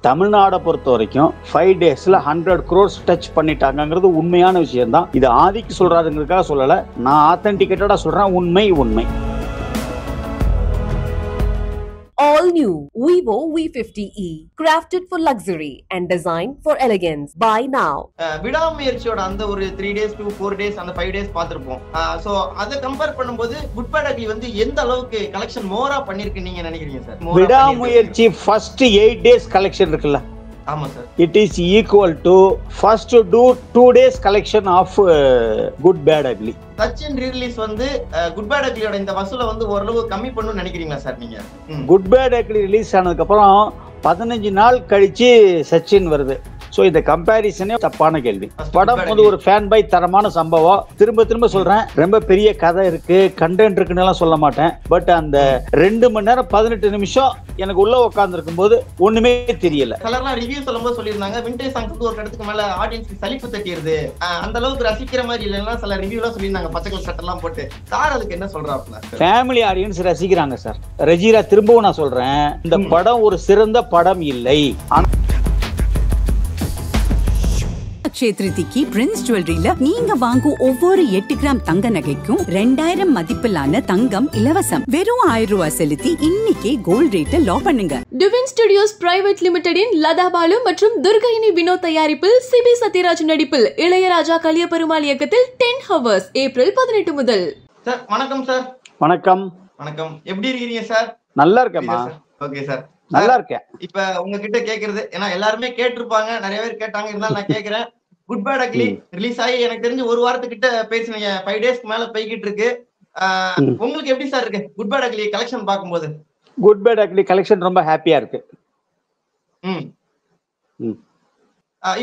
தமிழ்நாடை பொறுத்த வரைக்கும் 5 daysல 100 crores டச் பண்ணிட்டாங்கிறது உண்மையான விஷயம் தான். இது ஆதிக்கு சொல்றாதுங்கிறதுக்காக சொல்லல, நான் ஆத்தென்டிகேட்டடா சொல்றேன். உண்மை உண்மை. All new Vivo V50e, crafted for luxury and designed for elegance. Buy now. விடாமுயற்சியோட அந்த ஒரு 3 days to 4 days அந்த 5 days பார்த்திருப்போம். சோ அதை கம்பேர் பண்ணும்போது குட் பேட் அக்லி வந்து எந்த அளவுக்கு கலெக்ஷன் மோரா பண்ணிருக்கு நீங்க நினைக்கிறீங்க சார்? விடாமுயற்சி ஃபர்ஸ்ட் 8 days கலெக்ஷன் இருக்குல்ல, ஆமா sir, it is equal to first to do 2 days collection of good bad ugly. Sachin rerelease வந்து குட் பேட் அக்லியோட இந்த வசூலை வந்து ஓரளவு கம்மி பண்ணணும்னு நினைக்கிறீங்களா சார் நீங்க? குட் பேட் அக்லி ரிலீஸ் ஆனதுக்கு அப்புறம் 15 நாள் கழிச்சு சச்சின் வருது. சோ இந்த கம்பேரிசனே தப்பான கேள்வி. படம் வந்து ஒரு ஃபேன் பை தரமான சம்பவம். திரும்ப திரும்ப சொல்றேன், ரொம்ப பெரிய கதை இருக்கு, கண்டென்ட் இருக்குன்னு எல்லாம் சொல்ல மாட்டேன். பட் அந்த 2 மணி நேரம் 18 நிமிஷம் எனக்கு உள்ள உட்கார்ந்து இருக்கும் போது ஒண்ணுமே தெரியல. சிலர்லாம் ரிவ்யூ சொல்லும்போது சொல்லியிருந்தாங்க விண்டேஜ் சாங்ஸ் வந்து ஒரு இடத்துக்கு மேல ஆடியன்ஸ்க்கு சலிப்பு தட்டிடுது, அந்த அளவுக்கு ரசிக்கிற மாதிரி இல்லைன்னா சில ரிவ்யூ எல்லாம் சொல்லியிருந்தாங்க பச்சை கலர் ஷர்ட் எல்லாம் போட்டு. சார் அதுக்கு என்ன சொல்றாப்ல? ஃபேமிலி ஆடியன்ஸ் ரசிக்கிறாங்க சார். ரஜிரா திரும்பவும் நான் சொல்றேன், இந்த படம் ஒரு சிறந்த படம் இல்லை. க்ஷேத்ரிதிக்கு பிரின்ஸ் ஜுவல்லரியில நீங்க வாங்கும் ஒவ்வொரு 8 கிராம் தங்க நகைக்கும் 2000 மதிப்பிலான தங்கம் இலவசம். வெறும் 1000 ரூபாய் செலுத்தி இன்னைக்கே கோல்ட் ரேட்டை லாக் பண்ணுங்க. Twin studios private லிமிடெடின் Latha Balu மற்றும் துர்கையினி வினோத் தயாரிப்பில் சிபி சத்யராஜ் நடிப்பில் இளையராஜா கலியபெருமாள் இயக்கத்தில் 10 ஹவர்ஸ் ஏப்ரல் 18 முதல். சார் வணக்கம் சார். வணக்கம். வணக்கம், எப்படி இருக்கீங்க சார்? நல்லா இருக்கேம்மா. ஓகே சார், நல்லா இருக்கேன். இப்ப உங்ககிட்ட கேக்குறது, ஏன்னா எல்லாருமே கேட்டிருப்பாங்க, நிறைய பேர் கேட்டாங்க, இருந்தாலும் நான் கேக்குறேன். குட் பேட் அக்லி ரிலீஸ் ஆகி எனக்கு தெரிஞ்சு ஒரு வாரத்துக்கிட்ட பேசுனீங்க, 5 daysக்கு மேல போய்கிட்டு இருக்கு. உங்களுக்கு எப்படி சார் இருக்கு குட் பேட் அக்லி கலெக்ஷன் பார்க்கும்போது? குட் பேட் அக்லி கலெக்ஷன் ரொம்ப ஹாப்பியா இருக்கு.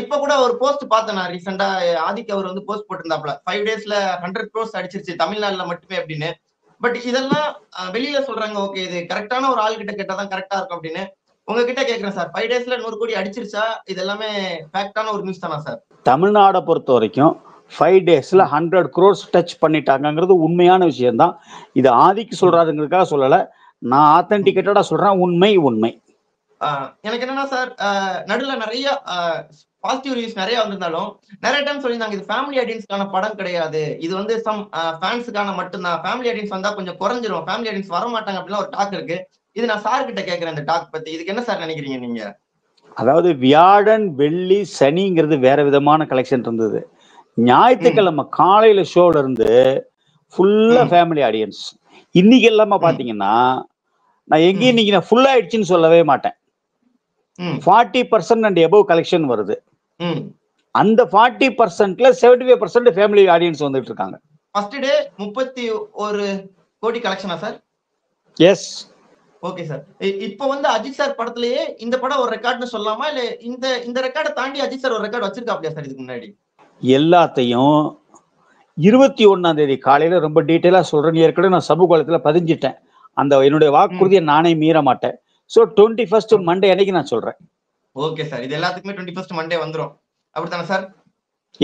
இப்ப கூட ஒரு போஸ்ட் பார்த்தேன் நான் ரீசெண்டா, ஆதிக்கு அவர் வந்து போஸ்ட் போட்டிருந்தாப்ல 5 daysல 100 crores அடிச்சிருச்சு தமிழ்நாடுல மட்டுமே அப்படின்னு. பட் இதெல்லாம் வெளியில சொல்றாங்க, ஓகே இது கரெக்டான ஒரு ஆள் கிட்ட கேட்டாதான் கரெக்டா இருக்கும் அப்படின்னு. உங்ககிட்ட கேக்குறேன் சார், 5 daysல 100 கோடி அடிச்சிருச்சா? இது எல்லாமே ஃபேக்டான ஒரு நியூஸ் தானா சார்? தமிழ்நாடை பொறுத்த வரைக்கும் 5 daysல 100 crores டச் பண்ணிட்டாங்கிறது உண்மையான விஷயம் தான். இது ஆதிக்கு சொல்றாதுங்கிறதுக்காக சொல்லல, நான் ஆத்தென்டிகேட்டடா சொல்றேன். உண்மை உண்மை. எனக்கு என்னன்னா சார், நடுவுல நிறைய பாசிட்டிவ் ரிவ்யூஸ் நிறைய வந்திருந்தாலும் நிறைய டைம் சொல்லியிருந்தாங்க இது ஃபேமிலி ஆடியன்ஸ்க்கான படம் கிடையாது, இது வந்து சம் ஃபேன்ஸுக்கான மட்டும்தான், ஃபேமிலி ஆடியன்ஸ் வந்தா கொஞ்சம் குறைஞ்சிரும், ஃபேமிலி ஆடியன்ஸ் வர மாட்டாங்க அப்படிலாம் ஒரு டாக் இருக்கு. இது நான் சார் கிட்ட கேட்கிறேன் இந்த டாக் பத்தி. இதுக்கு என்ன சார் நினைக்கிறீங்க நீங்க? அதாவது வியாழன் வெள்ளி சனிங்கிறது வேற விதமான கலெக்ஷன் இருந்தது. ஞாயிற்றுக்கிழமை காலையில ஷோல இருந்து ஃபுல்லா ஃபேமிலி ஆடியன்ஸ். இன்னைக்கு எல்லாமே பாத்தீங்கன்னா நான் எங்கேயும் இன்னைக்கு நான் ஃபுல்லா ஆயிடுச்சுன்னு சொல்லவே மாட்டேன். 40% அண்ட் எபோவ் கலெக்ஷன் வருது. அந்த 40%ல 75% ஃபேமிலி ஆடியன்ஸ் வந்துட்டு இருக்காங்க. ஃபர்ஸ்ட் டே 31 கோடி கலெக்ஷனா சார்? எஸ். Okay sir. இப்போ வந்து அஜித் சார் படத்திலேயே இந்த படம் ஒரு ரெக்கார்ட்னு சொல்லலாமா, இல்ல இந்த ரெக்கார்டை தாண்டி அஜித் சார் ஒரு ரெக்கார்ட் வச்சிருக்காப்லையா சார் இதுக்கு முன்னாடி? எல்லாத்தையும் 21ஆம் தேதி காலையில ரொம்ப டீட்டெயிலா சொல்றேன். ஏற்கனவே நான் சமூக வலைத்துல பதிஞ்சிட்டேன். அந்த என்னுடைய வாக்குறுதியை நானே மீற மாட்டேன். சோ 21st மண்டே அன்னைக்கு நான் சொல்றேன். ஓகே சார், இது எல்லாத்துக்குமே 21st மண்டே வந்துரும், அப்படித்தானே சார்?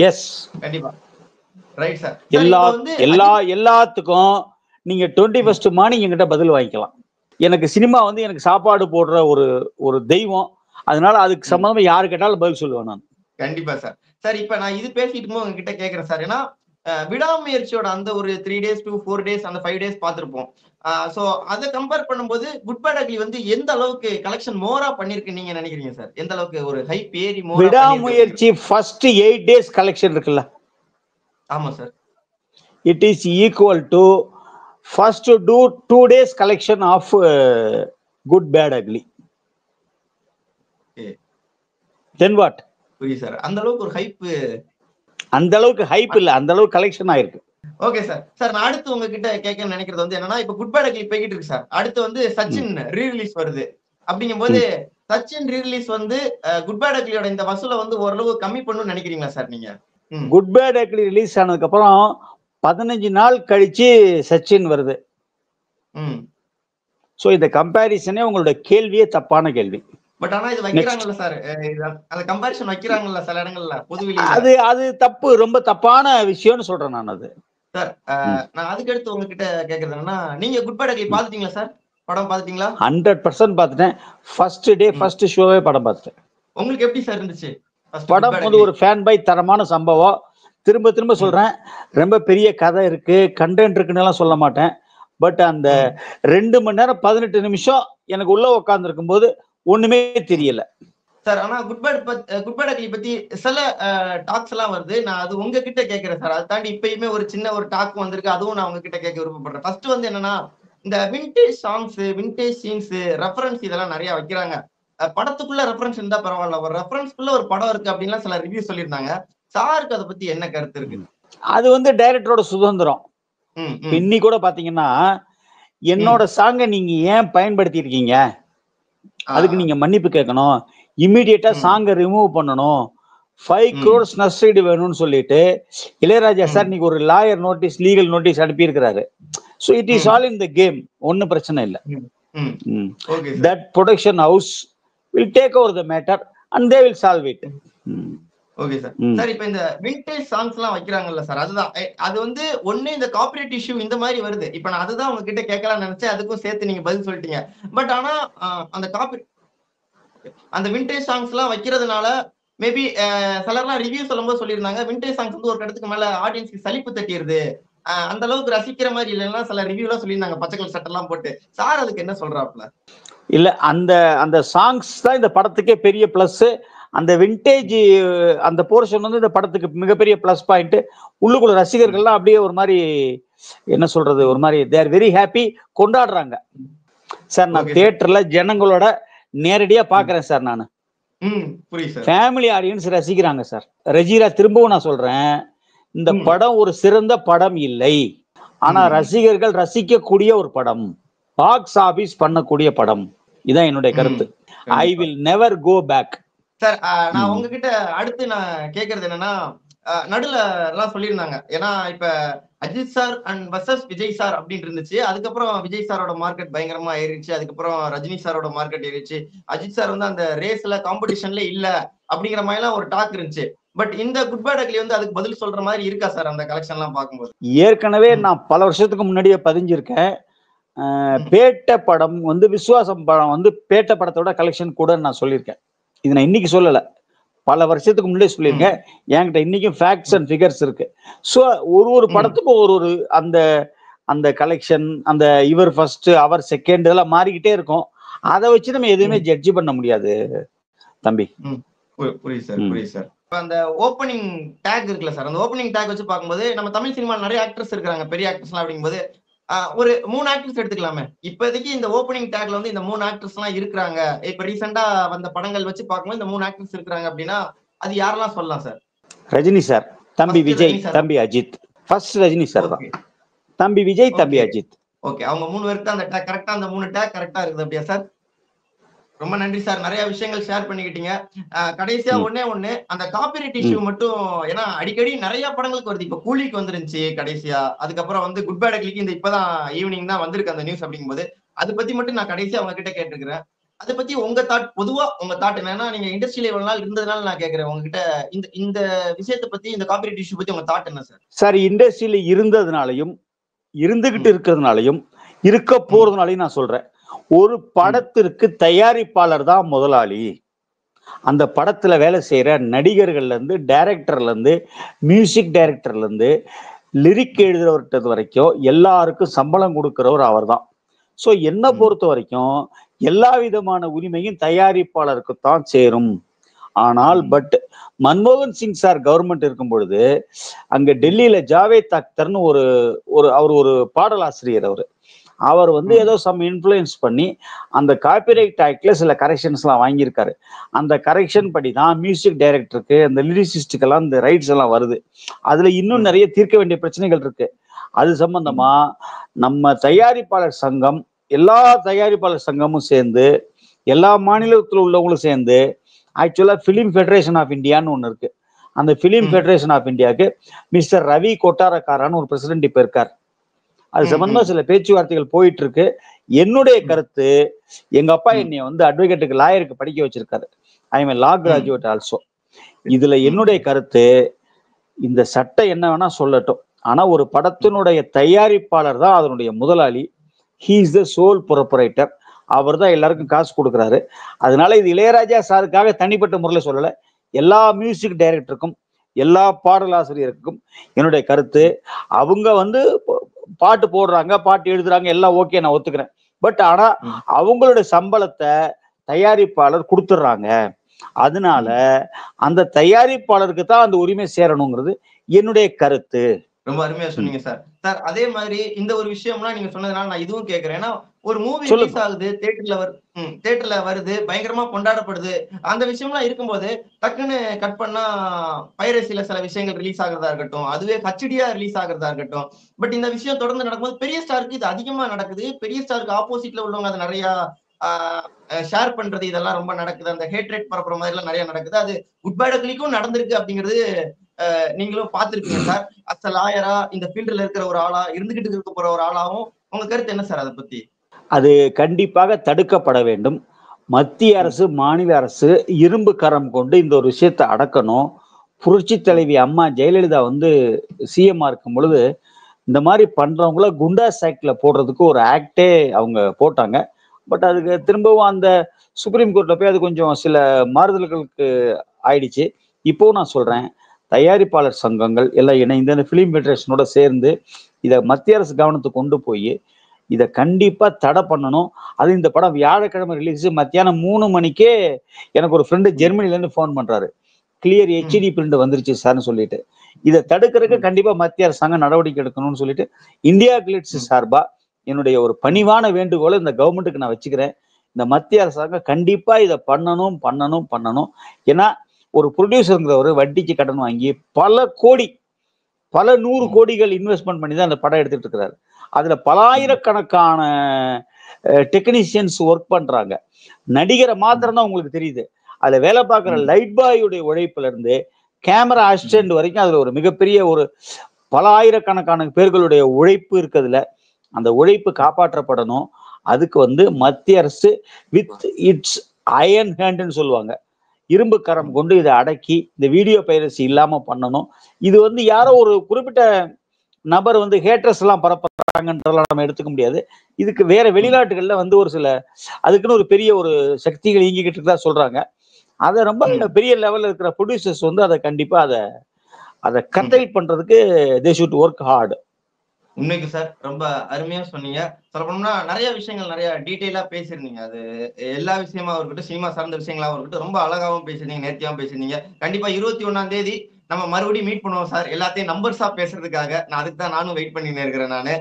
எஸ், கண்டிப்பா. Right sir. எல்லாத்துக்கும் நீங்க 21st மார்னிங் என்கிட்ட பதில் வாங்கிக்கலாம். எனக்கு சினிமா வந்து எனக்கு சாப்பாடு போடுற ஒரு தெய்வம். அதனால அதுக்கு சம்பந்தமா யாரு கேட்டாலும் பதில் சொல்லுவேன் நான். கண்டிப்பா சார். சார் இப்ப நான் இது பேசிட்டு போது உங்ககிட்ட கேக்குறேன் சார், ஏன்னா விடாமுயற்சியோட அந்த ஒரு 3 days to 4 days அந்த 5 days பார்த்திருப்போம். சோ அதை கம்பேர் பண்ணும்போது குட் பேட் அக்லி வந்து எந்த அளவுக்கு கலெக்ஷன் மோரா பண்ணிருக்கு நீங்க நினைக்கிறீங்க சார்? எந்த அளவுக்கு ஒரு ஹைப் ஏறி மோரா? விடாமுயற்சி ஃபர்ஸ்ட் 8 days கலெக்ஷன் இருக்குல்ல, ஆமா sir, it is equal to first to do 2 days collection of good bad ugly. Then what? புரியுது சார். அந்த அளவுக்கு ஒரு ஹைப், அந்த அளவுக்கு ஹைப் இல்ல, அந்த அளவுக்கு கலெக்ஷன் ஆயிருக்கு. Okay sir. சார் நான் அடுத்து உங்ககிட்ட கேட்க நினைக்கிறது வந்து என்னன்னா, இப்ப குட் பேட் அக்லி போய்கிட்டு இருக்கு சார், அடுத்து வந்து சச்சின் ரீரிலீஸ் வருது. அப்படிங்கும்போது சச்சின் ரீரிலீஸ் வந்து குட் பேட் அக்லியோட இந்த வசூலை வந்து ஓரளவு கம்மி பண்ணணும்னு நினைக்கிறீங்களா சார் நீங்க? குட் பேட் அக்லி ரிலீஸ் ஆனதுக்கு அப்புறம் 15 நாள் கழிச்சு சச்சின் வருது. சோ இந்த கம்பேரிசனே உங்களோட கேள்வியே தப்பான கேள்வி. பட் ஆனா இது வைக்கிறாங்கல்ல சார், அந்த கம்பேரிசன் வைக்கிறாங்கல்ல சில இடங்கள்ல பொதுவெளியில. அது தப்பு, ரொம்ப தப்பான விஷயம்னு சொல்றேன் நான். அது சார் நான் அதுக்கு அடுத்து உங்ககிட்ட கேக்குறது என்னன்னா, நீங்க குட் பேட் அக்லி பாத்துட்டீங்களா சார்? படம் பாத்துட்டீங்களா? 100% பார்த்துட்டேன். ஃபர்ஸ்ட் டே ஃபர்ஸ்ட் ஷோவே படம் பார்த்துட்டேன். உங்களுக்கு எப்படி சார் இருந்துச்சு படம் வந்து ஒரு ஃபேன் பை தரமான சம்பவம். திரும்ப திரும்ப சொல்றேன், ரொம்ப பெரிய கதை இருக்கு, கண்டென்ட் இருக்குன்னு எல்லாம் சொல்ல மாட்டேன். பட் அந்த 2 மணி நேரம் 18 நிமிஷம் எனக்கு உள்ள உட்கார்ந்து இருக்கும் போது ஒண்ணுமே தெரியல சார். ஆனா குட் பேட் அக்லி பத்தி சில டாக்ஸ் எல்லாம் வருது. நான் அது உங்ககிட்ட கேட்கிறேன் சார். அதை தாண்டி இப்பயுமே ஒரு சின்ன ஒரு டாக் வந்திருக்கு, அதுவும் நான் உங்ககிட்ட கேட்க விருப்பப்படுறேன். ஃபர்ஸ்ட் வந்து என்னன்னா, இந்த vintage songs, vintage scenes, reference இதெல்லாம் நிறைய வைக்கிறாங்க. படத்துக்குள்ள ரெஃபரன்ஸ் இருந்தா பரவாயில்ல, ஒரு ரெஃபரன்ஸ்க்குள்ள ஒரு படம் இருக்கு அப்படின்லாம் சில ரிவ்யூ சொல்லியிருந்தாங்க. சாருக்கு அதை பத்தி என்ன கருத்து இருக்கு? அது வந்து டைரக்டரோட சுதந்திரம். இன்னி கூட பாத்தீங்கன்னா, என்னோட சாங்கை நீங்க ஏன் பயன்படுத்தி இருக்கீங்க, அதுக்கு நீங்க மன்னிப்பு கேட்கணும், இம்மிடியேட்டா சாங்கை ரிமூவ் பண்ணணும், 5 crores நஷ்டீடு வேணும்னு சொல்லிட்டு இளையராஜா சார் நீங்க ஒரு லாயர் நோட்டீஸ், லீகல் நோட்டீஸ் அனுப்பி இருக்கிறாரு. So it is all in the game. ஒன்னும் பிரச்சனை இல்ல. That production house will take over the matter and they will solve it. Okay sir. Sir இப்ப இந்த விண்டேஜ் சாங்ஸ் எல்லாம் வைக்கிறாங்கல்ல சார், அதுதான் அது வந்து ஒண்ணு இந்த காப்பிரைட் இஷ்யூ இந்த மாதிரி வருது. இப்ப நான் அதுதான் உங்ககிட்ட கேட்கலாம்னு நினைச்சேன், அதுக்கும் சேர்த்து நீங்க பதில் சொல்லிட்டீங்க. பட் ஆனா அந்த விண்டேஜ் சாங்ஸ் எல்லாம் வைக்கிறதுனால மேபி சிலர்லாம் ரிவ்யூ சொல்லும்போது சொல்லியிருந்தாங்க, விண்டேஜ் சாங்ஸ் வந்து ஒரு இடத்துக்கு மேல ஆடியன்ஸ்க்கு சலிப்பு தட்டிடுது, அந்த அளவுக்கு ரசிக்கிற மாதிரி இல்லைன்னா சில ரிவ்யூ எல்லாம் சொல்லியிருந்தாங்க, பச்சைக்கல் சட்டெல்லாம் போட்டு. சார் அதுக்கு என்ன சொல்றாப்ல? இல்ல, அந்த சாங்ஸ் தான் இந்த படத்துக்கே பெரிய பிளஸ். அந்த விண்டேஜ் அந்த போர்ஷன் வந்து இந்த படத்துக்கு மிகப்பெரிய பிளஸ் பாயிண்ட். உள்ளுக்குள்ள ரசிகர்கள்லாம் அப்படியே ஒரு மாதிரி என்ன சொல்றது, ஒரு மாதிரி தே ஆர் வெரி ஹாப்பி, கொண்டாடுறாங்க சார். நான் தியேட்டர்ல ஜனங்களோட நேரடியா பாக்குறேன் சார். நான் ஃபேமிலி ஆடியன்ஸ் ரசிக்கிறாங்க சார். ரஜிரா, திரும்பவும் நான் சொல்றேன், இந்த படம் ஒரு சிறந்த படம் இல்லை, ஆனா ரசிகர்கள் ரசிக்கக்கூடிய ஒரு படம், பாக்ஸ் ஆபீஸ் பண்ணக்கூடிய படம். இதான் என்னுடைய கருத்து. I will never go back. Sir நான் உங்ககிட்ட அடுத்து நான் கேக்குறது என்னன்னா, நடுல எல்லாம் சொல்லியிருந்தாங்க, ஏன்னா இப்ப Ajith sir and versus Vijay sir அப்படின்னு இருந்துச்சு. அதுக்கப்புறம் விஜய் சாரோட மார்க்கெட் பயங்கரமா ஏறிடுச்சு. அதுக்கப்புறம் ரஜினி சாரோட மார்க்கெட் ஏறிடுச்சு. அஜித் சார் வந்து அந்த ரேஸ்ல காம்படிஷன்ல இல்ல அப்படிங்கிற மாதிரி எல்லாம் ஒரு டாக் இருந்துச்சு. பட் இந்த குட் பேட் அக்லி வந்து அதுக்கு பதில் சொல்ற மாதிரி இருக்கா சார் அந்த கலெக்ஷன் எல்லாம் பார்க்கும்போது? ஏற்கனவே நான் பல வருஷத்துக்கு முன்னாடியே பதிஞ்சிருக்கேன். பேட்ட படம் வந்து விசுவாசம் படம் வந்து பேட்ட படத்தோட கலெக்ஷன் கூட நான் சொல்லியிருக்கேன். இது நான் இன்னைக்கு சொல்லல, பல வருஷத்துக்கு முன்னாடியே சொல்லியிருக்கேன். என்கிட்ட இன்னைக்கும் ஃபேக்ட்ஸ் அண்ட் ஃபிகர்ஸ் இருக்கு. ஸோ ஒரு படத்துக்கும் ஒரு அந்த கலெக்ஷன், அந்த இவர் ஃபர்ஸ்ட் அவர் செகண்ட் இதெல்லாம் மாறிக்கிட்டே இருக்கும். அதை வச்சு நம்ம எதுவுமே ஜட்ஜ் பண்ண முடியாது தம்பி. புரியுது சார், புரியுது சார். அந்த ஓப்பனிங் டேக் இருக்குல்ல சார், அந்த ஓப்பனிங் டேக் வச்சு பார்க்கும்போது நம்ம தமிழ் சினிமாவில் நிறைய ஆக்டர்ஸ் இருக்காங்க, பெரிய ஆக்டர்ஸ்லாம். அப்படிங்கும்போது ஒரு 3 ஆக்டர்ஸ் எடுத்துக்கலாமே. இப்போதைக்கு இந்த ஓப்பனிங் டேக்ல வந்து இந்த 3 ஆக்டர்ஸ் எல்லாம் இருக்கிறாங்க. இப்ப ரீசெண்டா வந்த படங்கள் வச்சு பார்க்கும்போது இந்த 3 ஆக்டர்ஸ் இருக்கிறாங்க அப்படின்னா அது யாரெல்லாம் சொல்லலாம் சார்? ரஜினி சார், தம்பி விஜய், தம்பி அஜித். ஃபர்ஸ்ட் ரஜினி சார் தான், தம்பி விஜய், தம்பி அஜித். ஓகே, அவங்க 3 பேருக்கு அந்த டேக் கரெக்டா, அந்த 3 டேக் கரெக்டா இருக்குது அப்படியா சார்? ரொம்ப நன்றி சார், நிறைய விஷயங்கள் ஷேர் பண்ணிக்கிட்டீங்க. கடைசியா ஒண்ணு அந்த காப்பிரைட் இஷ்யூ மட்டும், ஏன்னா அடிக்கடி நிறைய படங்களுக்கு வருது. இப்ப கூலிக்கு வந்துருந்துச்சு கடைசியா, அதுக்கப்புறம் வந்து குட் பேட் அக்லிக்கு இந்த இப்பதான் ஈவினிங் தான் வந்திருக்கு அந்த நியூஸ். அப்படிங்கும்போது அதை பத்தி மட்டும் நான் கடைசியா அவங்க கிட்ட கேட்டுக்கிறேன். அதை பத்தி உங்க தாட், பொதுவா உங்க தாட் என்னன்னா, நீங்க இண்டஸ்ட்ரியில இவ்வளவு நாள் இருந்ததுனால நான் கேட்கிறேன் உங்ககிட்ட, இந்த விஷயத்தை பத்தி, இந்த காப்பிரைட் இஷ்யூ பத்தி உங்க தாட் என்ன சார்? சார், இண்டஸ்ட்ரியில இருந்ததுனாலையும் இருந்துகிட்டு இருக்கிறதுனாலையும் இருக்க போறதுனாலையும் நான் சொல்றேன், ஒரு படத்திற்கு தயாரிப்பாளர் தான் முதலாளி. அந்த படத்துல வேலை செய்யற நடிகர்கள்ல இருந்து, டைரக்டர்ல இருந்து, மியூசிக் டைரக்டர்ல இருந்து, லிரிக் எழுதுறவர்கிட்ட வரைக்கும் எல்லாருக்கும் சம்பளம் கொடுக்கிறவர் அவர் தான். ஸோ என்னை பொறுத்த வரைக்கும் எல்லா விதமான உரிமையும் தயாரிப்பாளருக்கு தான் சேரும். ஆனால் பட் மன்மோகன் சிங் சார் கவர்மெண்ட் இருக்கும் பொழுது அங்க டெல்லியில ஜாவேத் அக்தர்னு அவர் ஒரு பாடலாசிரியர், அவர் வந்து ஏதோ சம் இன்ஃப்ளூயன்ஸ் பண்ணி அந்த காப்பிரைட் ஆக்ட்ல சில கரெக்ஷன்ஸ் எல்லாம் வாங்கியிருக்காரு. அந்த கரெக்ஷன் படி தான் மியூசிக் டைரக்டருக்கு, அந்த லிரிசிஸ்டுக்கெல்லாம் இந்த ரைட்ஸ் எல்லாம் வருது. அதுல இன்னும் நிறைய தீர்க்க வேண்டிய பிரச்சனைகள் இருக்கு. அது சம்பந்தமா நம்ம தயாரிப்பாளர் சங்கம், எல்லா தயாரிப்பாளர் சங்கமும் சேர்ந்து, எல்லா மாநிலத்தில் உள்ளவங்களும் சேர்ந்து, ஆக்சுவலா பிலிம் ஃபெடரேஷன் ஆஃப் இந்தியான்னு ஒண்ணு இருக்கு. அந்த பிலிம் ஃபெடரேஷன் ஆஃப் இந்தியாவுக்கு மிஸ்டர் ரவி கொட்டாரக்காரான்னு ஒரு பிரசிடென்ட் இப்ப இருக்கார். அது சம்பந்தமா சில பேச்சுவார்த்தைகள் போயிட்டு இருக்கு. என்னுடைய கருத்து, எங்க அப்பா என்னைய வந்து அட்வொகேட்டுக்கு, லாயருக்கு படிக்க வச்சிருக்காரு. I am law graduate also. இதுல என்னுடைய கருத்து, இந்த சட்டம் என்ன வேணா சொல்லட்டும், ஆனா ஒரு படத்தினுடைய தயாரிப்பாளர் தான் அதனுடைய முதலாளி. He is the sole proprietor. அவர் தான் எல்லாருக்கும் காசு கொடுக்குறாரு. அதனால இது இளையராஜா சாருக்காக தனிப்பட்ட முறையில் சொல்லலை, எல்லா மியூசிக் டைரக்டருக்கும் எல்லா பாடலாசிரியருக்கும் என்னுடைய கருத்து. அவங்க பாட்டு போடுறாங்க, பாட்டு எழுதுறாங்க, எல்லாம் ஓகே, நான் ஒத்துக்கிறேன். பட் ஆனா அவங்களுடைய சம்பளத்தை தயாரிப்பாளர் கொடுத்துட்றாங்க. அதனால அந்த தயாரிப்பாளருக்கு தான் அந்த உரிமை சேரணுங்கிறது என்னுடைய கருத்து. ரொம்ப அருமையா சொன்னீங்க சார். சார் அதே மாதிரி இந்த ஒரு விஷயம்லாம் நீங்க சொன்னதுனால நான் இதுவும் கேட்கிறேன். ஏன்னா ஒரு மூவி ரிலீஸ் ஆகுது, தியேட்டர்ல வருது, பயங்கரமா கொண்டாடப்படுது. அந்த விஷயம்லாம் இருக்கும்போது டக்குன்னு கட் பண்ணா பைரசில சில விஷயங்கள் ரிலீஸ் ஆகிறதா இருக்கட்டும், அதுவே ஹச்டியா ரிலீஸ் ஆகிறதா இருக்கட்டும். பட் இந்த விஷயம் தொடர்ந்து நடக்கும்போது பெரிய ஸ்டாருக்கு இது அதிகமா நடக்குது. பெரிய ஸ்டாருக்கு ஆப்போசிட்ல உள்ளவங்க அது நிறைய ஷேர் பண்றது, இதெல்லாம் ரொம்ப நடக்குது. அந்த ஹேட்ரேட் பரப்புற மாதிரி எல்லாம் நிறைய நடக்குது. அது குட் பேட் அக்லிக்கும் நடந்திருக்கு அப்படிங்கிறது நீங்களும் பார்த்திருக்கீங்க சார். அசல் லாயரா இந்த ஃபீல்டுல இருக்கிற ஒரு ஆளா இருந்துகிட்டு இருக்க போற ஒரு ஆளாவும் உங்க கருத்து என்ன சார் அதை பத்தி? அது கண்டிப்பாக தடுக்கப்பட வேண்டும். மத்திய அரசு, மாநில அரசு இரும்பு கரம் கொண்டு இந்த ஒரு விஷயத்தை அடக்கணும். புரட்சி தலைவி அம்மா ஜெயலலிதா சிஎம்ஆ இருக்கும் பொழுது இந்த மாதிரி பண்றவங்கள குண்டா ஆக்ட்ல போடுறதுக்கு ஒரு ஆக்டே அவங்க போட்டாங்க. பட் அதுக்கு திரும்பவும் அந்த சுப்ரீம் கோர்ட்ல போய் அது கொஞ்சம் சில மாறுதல்களுக்கு ஆயிடுச்சு. இப்போவும் நான் சொல்றேன், தயாரிப்பாளர் சங்கங்கள் எல்லாம் இணைந்து பிலிம் ஃபெடரேஷனோட சேர்ந்து இதை மத்திய அரசு கவனத்துக்கு கொண்டு போய் இதை கண்டிப்பா தடை பண்ணணும். அது இந்த படம் வியாழக்கிழமை ரிலீஸ் மத்தியானம் 3 மணிக்கே எனக்கு ஒரு ஃப்ரெண்டு ஜெர்மனில இருந்து ஃபோன் பண்றாரு, கிளியர் ஹெச்டி பிரிண்ட் வந்துருச்சு சார்னு சொல்லிட்டு. இதை தடுக்கிறதுக்கு கண்டிப்பா மத்திய அரசாங்கம் நடவடிக்கை எடுக்கணும்னு சொல்லிட்டு இந்தியா கிளிட்ஸ் சார்பா என்னுடைய ஒரு பணிவான வேண்டுகோளை இந்த கவர்மெண்ட்டுக்கு நான் வச்சுக்கிறேன். இந்த மத்திய அரசாங்கம் கண்டிப்பா இதை பண்ணணும். ஏன்னா ஒரு ப்ரொடியூசருங்கிறவர் வட்டிக்கு கடன் வாங்கி பல 100 கோடிகள் இன்வெஸ்ட்மெண்ட் பண்ணி தான் அந்த படம் எடுத்துட்டு இருக்கிறாரு. அதுல பல ஆயிரக்கணக்கான டெக்னீஷியன்ஸ் ஒர்க் பண்றாங்க. நடிகரை மாத்திரம் தான் உங்களுக்கு தெரியுது. அதுல வேலை பார்க்குற லைட் பாயுடைய உழைப்புல இருந்து கேமரா அசிஸ்டன்ட் வரைக்கும் அதுல ஒரு மிகப்பெரிய ஒரு பல ஆயிரக்கணக்கான பேர்களுடைய உழைப்பு இருக்குதுல. அந்த உழைப்பு காப்பாற்றப்படணும். அதுக்கு மத்திய அரசு வித் இட்ஸ் அயன் ஹேண்ட்னு சொல்லுவாங்க, இரும்பு கரம் கொண்டு இதை அடக்கி இந்த வீடியோ பைரசி இல்லாம பண்ணணும். இது யாரோ ஒரு குறிப்பிட்ட நபர் ஹேட்டர்ஸ் எல்லாம் பரப்புறாங்கன்றதெல்லாம் நம்ம எடுத்துக்க முடியாது. இதுக்கு வேற வெளிநாட்டுகள்ல ஒரு சில அதுக்குன்னு ஒரு பெரிய ஒரு சக்திகள் இயங்கிக்கிட்டு தான் சொல்றாங்க. அதை ரொம்ப பெரிய லெவல்ல இருக்கிற ப்ரொடியூசர்ஸ் அதை கண்டிப்பா அதை கண்ட்ரோல் பண்றதுக்கு தே ஷுட் ஒர்க் ஹார்ட். உண்மைக்கு சார் ரொம்ப அருமையா சொன்னீங்க. சொல்லணும்னா நிறைய விஷயங்கள் நிறைய டீட்டெயிலா பேசியிருந்தீங்க. அது எல்லா விஷயமா இருக்கட்டும், சினிமா சார்ந்த விஷயங்களா இருக்கட்டும், ரொம்ப அழகாவும் பேசியிருந்தீங்க, நேர்த்தியாவும் பேசியிருந்தீங்க. கண்டிப்பா 21ஆம் தேதி நம்ம மறுபடியும் மீட் பண்ணுவோம் சார், எல்லாத்தையும் நம்பர்ஸா பேசுறதுக்காக. நான் அதுக்கு தான் நானும் வெயிட் பண்ணிட்டு இருக்கிறேன். நானு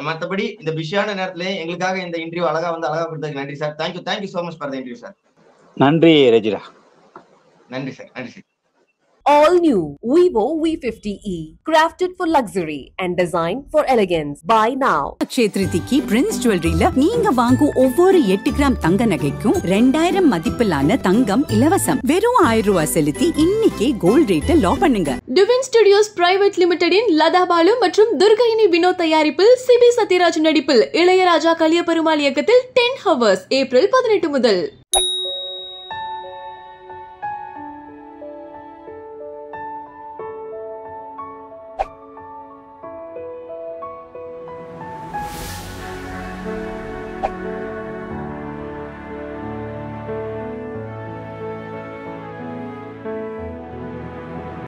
மற்றபடி இந்த பிஸியான நேரத்திலே எங்களுக்காக இந்த இன்டர்வியூ அழகா கொடுத்ததுக்கு நன்றி sir. Thank you so much for the interview sir. நன்றி ரஜிரா. நன்றி sir. All new Vivo V50e, crafted for luxury and designed for elegance. Buy now. அக்ஷயத்ரிதிக்கு பிரின்ஸ் ஜுவல்லரியில நீங்க வாங்கும் ஒவ்வொரு 8 கிராம் தங்க நகைக்கும் 2000 மதிப்பிலான தங்கம் இலவசம். வெறும் 1000 ரூபாய் செலுத்தி இன்னைக்கே கோல்ட் ரேட்டை லாக் பண்ணுங்க. Twin studios private லிமிடெடின் Latha Balu மற்றும் துர்கையினி வினோத் தயாரிப்பில் சிபி சத்யராஜ் நடிப்பில் இளையராஜா கலியபெருமாள் இயக்கத்தில் 10 Hours ஏப்ரல் 18 முதல்.